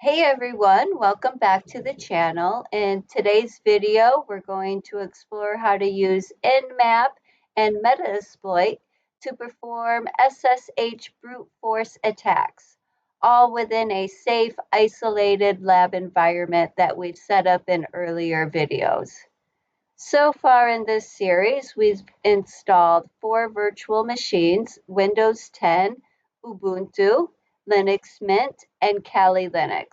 Hey everyone, welcome back to the channel. In today's video, we're going to explore how to use Nmap and Metasploit to perform SSH brute force attacks, all within a safe, isolated lab environment that we've set up in earlier videos. So far in this series, we've installed 4 virtual machines: Windows 10, Ubuntu, Linux Mint, and Kali Linux.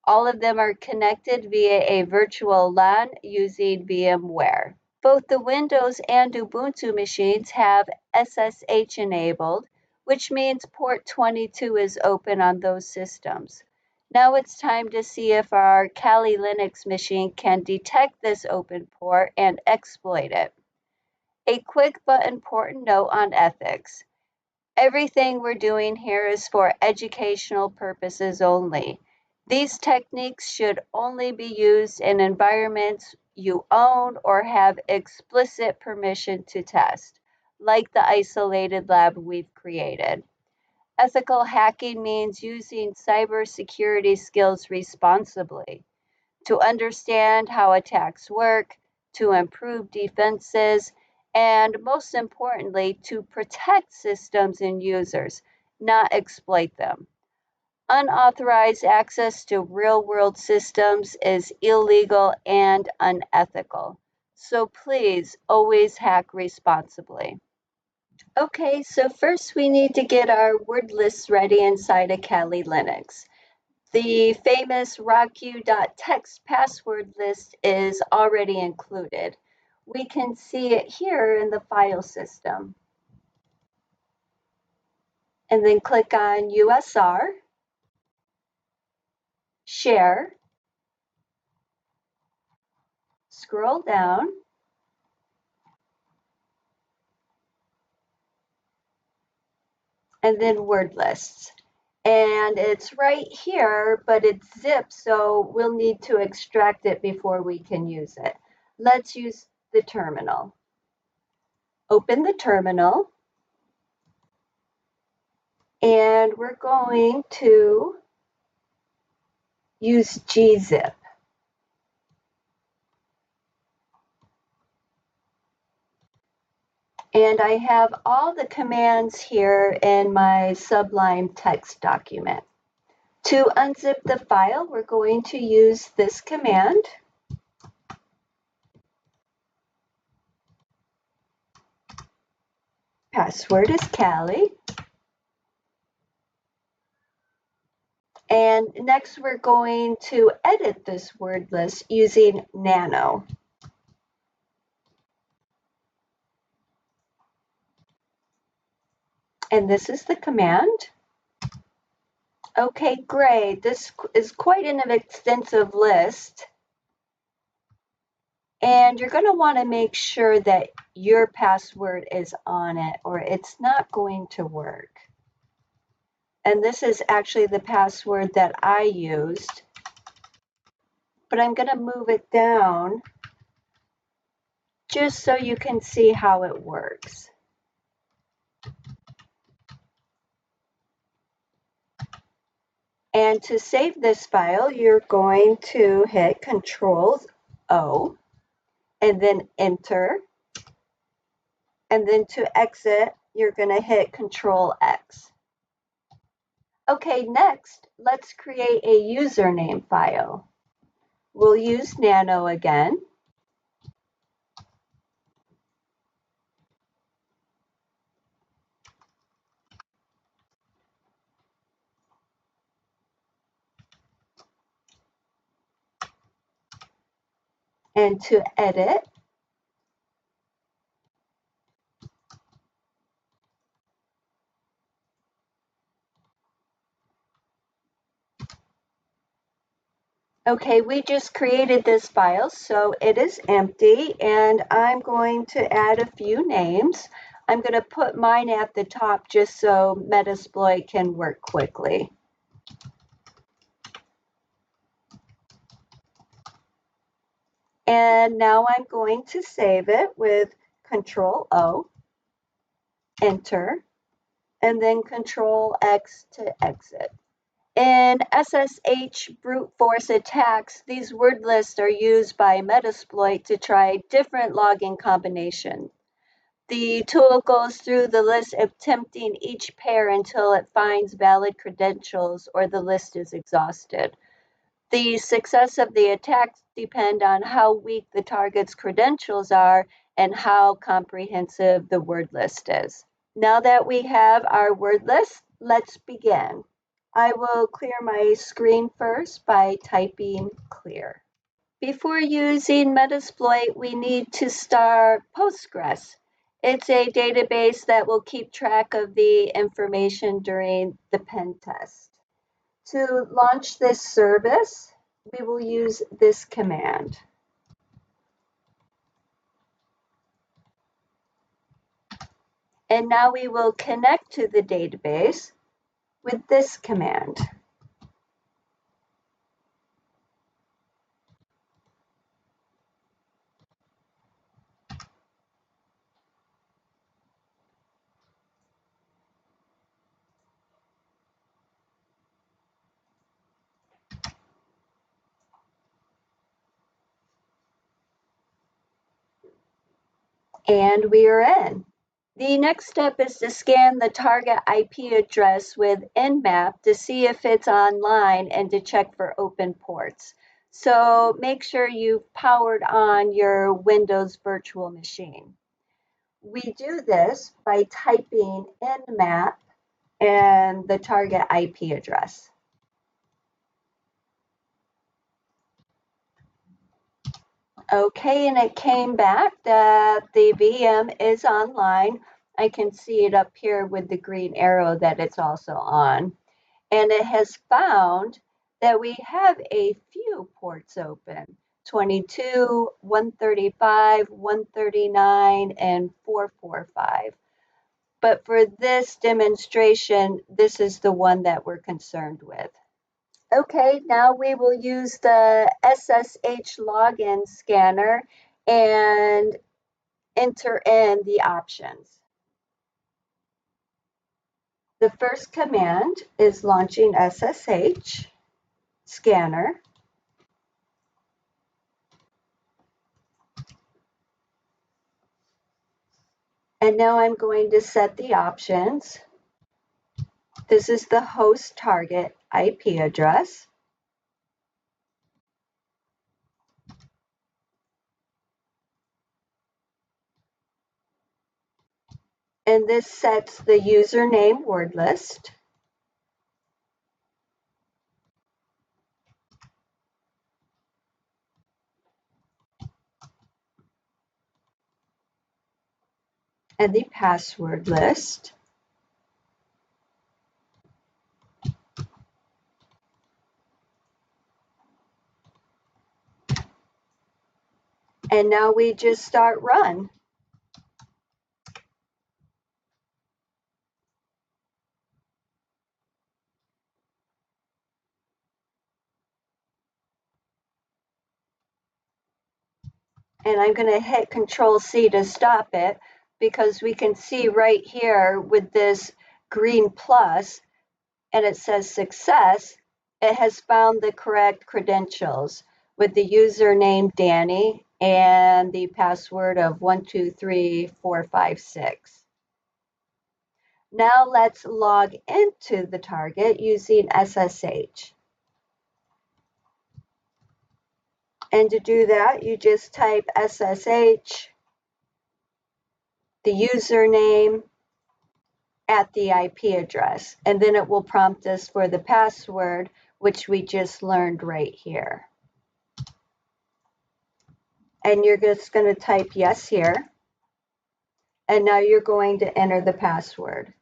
All of them are connected via a virtual LAN using VMware. Both the Windows and Ubuntu machines have SSH enabled, which means port 22 is open on those systems. Now it's time to see if our Kali Linux machine can detect this open port and exploit it. A quick but important note on ethics. Everything we're doing here is for educational purposes only. These techniques should only be used in environments you own or have explicit permission to test, like the isolated lab we've created. Ethical hacking means using cybersecurity skills responsibly, to understand how attacks work, to improve defenses, and most importantly, to protect systems and users, not exploit them. Unauthorized access to real-world systems is illegal and unethical. So please always hack responsibly. Okay, so first we need to get our word lists ready inside of Kali Linux. The famous rocku.txt password list is already included. We can see it here in the file system. And then click on USR, Share, scroll down, and then word lists. And it's right here, but it's zipped, so we'll need to extract it before we can use it. Let's use the terminal. Open the terminal, and we're going to use gzip. And I have all the commands here in my Sublime text document. To unzip the file, we're going to use this command. Password is Kali. And next we're going to edit this word list using nano. And this is the command. Okay, great. This is quite an extensive list. And you're going to want to make sure that your password is on it or it's not going to work. And this is actually the password that I used. But I'm going to move it down just so you can see how it works. And to save this file, you're going to hit Control-O and then Enter. And then to exit, you're going to hit Control-X. Okay, next, let's create a username file. We'll use nano again. And to edit, okay, we just created this file, so it is empty, and I'm going to add a few names. I'm going to put mine at the top just so Metasploit can work quickly. And now I'm going to save it with Control-O, Enter, and then Control-X to exit. In SSH brute force attacks, these word lists are used by Metasploit to try different login combinations. The tool goes through the list, attempting each pair until it finds valid credentials or the list is exhausted. The success of the attacks depend on how weak the target's credentials are and how comprehensive the word list is. Now that we have our word list, let's begin. I will clear my screen first by typing clear. Before using Metasploit, we need to start Postgres. It's a database that will keep track of the information during the pen test. To launch this service, we will use this command. And now we will connect to the database with this command. And we are in. The next step is to scan the target IP address with Nmap to see if it's online and to check for open ports. So make sure you've powered on your Windows virtual machine. We do this by typing Nmap and the target IP address. Okay, and it came back that the VM is online. I can see it up here with the green arrow that it's also on. And it has found that we have a few ports open, 22, 135, 139, and 445. But for this demonstration, this is the one that we're concerned with. Okay, now we will use the SSH login scanner and enter in the options. The first command is launching SSH scanner. And now I'm going to set the options. This is the host target IP address. And this sets the username word list. And the password list. And now we just start run. And I'm going to hit Control-C to stop it because we can see right here with this green plus, and it says success, it has found the correct credentials with the username Danny and the password of 123456. Now let's log into the target using SSH. And to do that, you just type SSH, the username, at the IP address, and then it will prompt us for the password, which we just learned right here. And you're just going to type yes here, and now you're going to enter the password.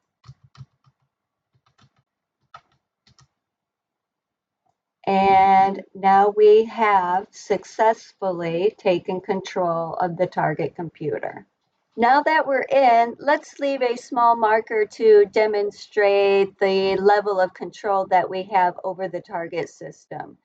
And now we have successfully taken control of the target computer. Now that we're in, let's leave a small marker to demonstrate the level of control that we have over the target system.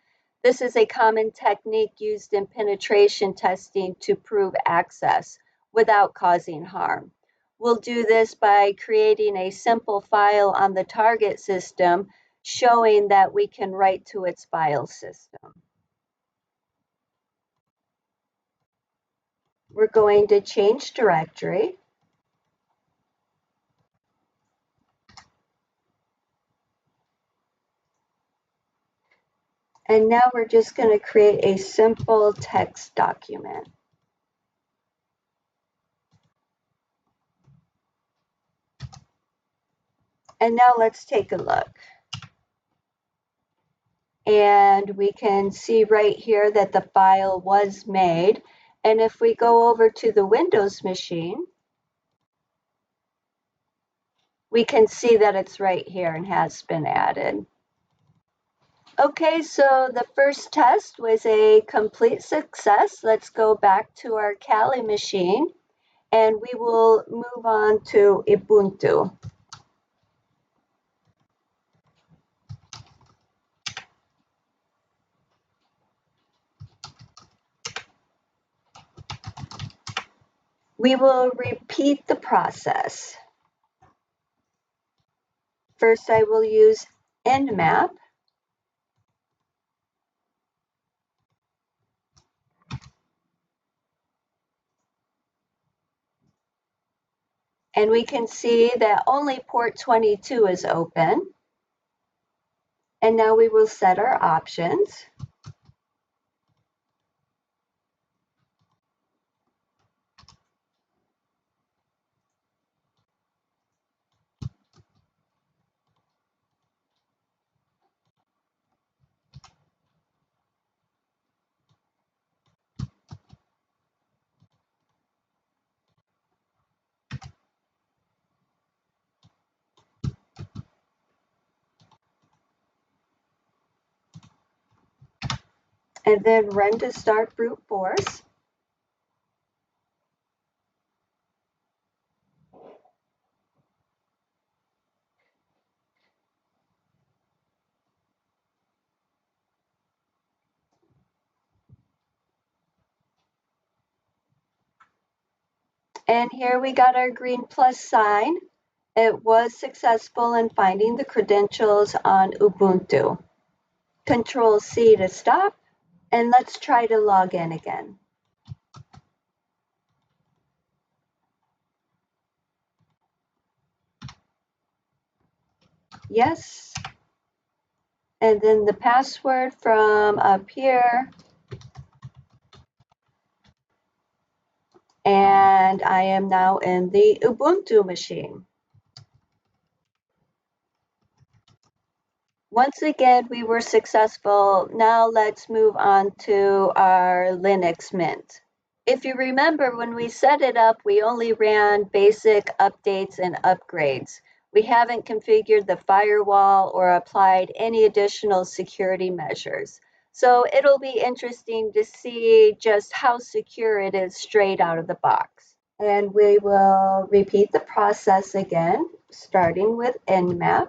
This is a common technique used in penetration testing to prove access without causing harm. We'll do this by creating a simple file on the target system showing that we can write to its file system. We're going to change directory. And now we're just going to create a simple text document. And now let's take a look. And we can see right here that the file was made. And if we go over to the Windows machine, we can see that it's right here and has been added. Okay, so the first test was a complete success. Let's go back to our Kali machine and we will move on to Ubuntu. We will repeat the process. First, I will use Nmap. And we can see that only port 22 is open. And now we will set our options. And then run to start brute force. And here we got our green plus sign. It was successful in finding the credentials on Ubuntu. Control C to stop, and let's try to log in again. Yes. And then the password from up here. And I am now in the Ubuntu machine. Once again, we were successful. Now let's move on to our Linux Mint. If you remember, when we set it up, we only ran basic updates and upgrades. We haven't configured the firewall or applied any additional security measures. So it'll be interesting to see just how secure it is straight out of the box. And we will repeat the process again, starting with Nmap.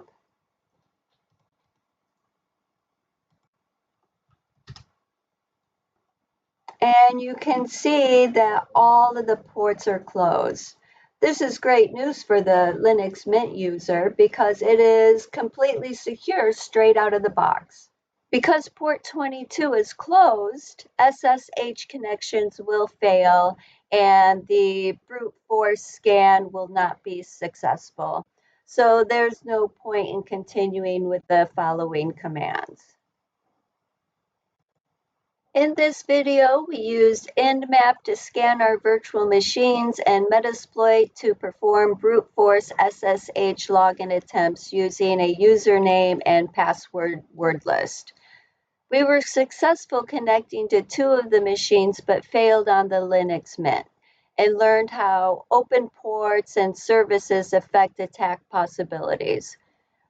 And you can see that all of the ports are closed. This is great news for the Linux Mint user because it is completely secure straight out of the box. Because port 22 is closed, SSH connections will fail and the brute force scan will not be successful. So there's no point in continuing with the following commands. In this video, we used Nmap to scan our virtual machines and Metasploit to perform brute force SSH login attempts using a username and password word list. We were successful connecting to 2 of the machines but failed on the Linux Mint and learned how open ports and services affect attack possibilities.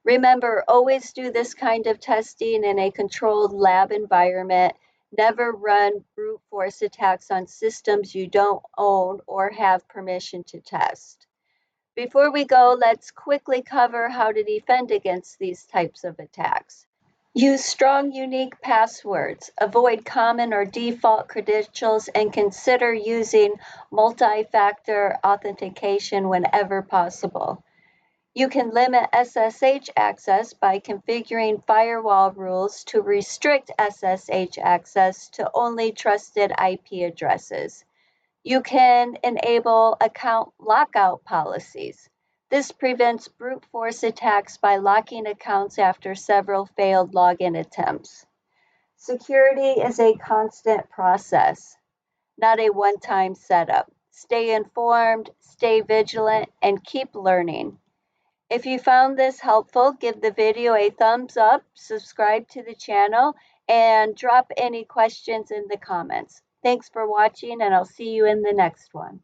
Remember, always do this kind of testing in a controlled lab environment. Never run brute force attacks on systems you don't own or have permission to test. Before we go, let's quickly cover how to defend against these types of attacks. Use strong, unique passwords. Avoid common or default credentials and consider using multi-factor authentication whenever possible. You can limit SSH access by configuring firewall rules to restrict SSH access to only trusted IP addresses. You can enable account lockout policies. This prevents brute force attacks by locking accounts after several failed login attempts. Security is a constant process, not a one-time setup. Stay informed, stay vigilant, and keep learning. If you found this helpful, give the video a thumbs up, subscribe to the channel, and drop any questions in the comments. Thanks for watching, and I'll see you in the next one.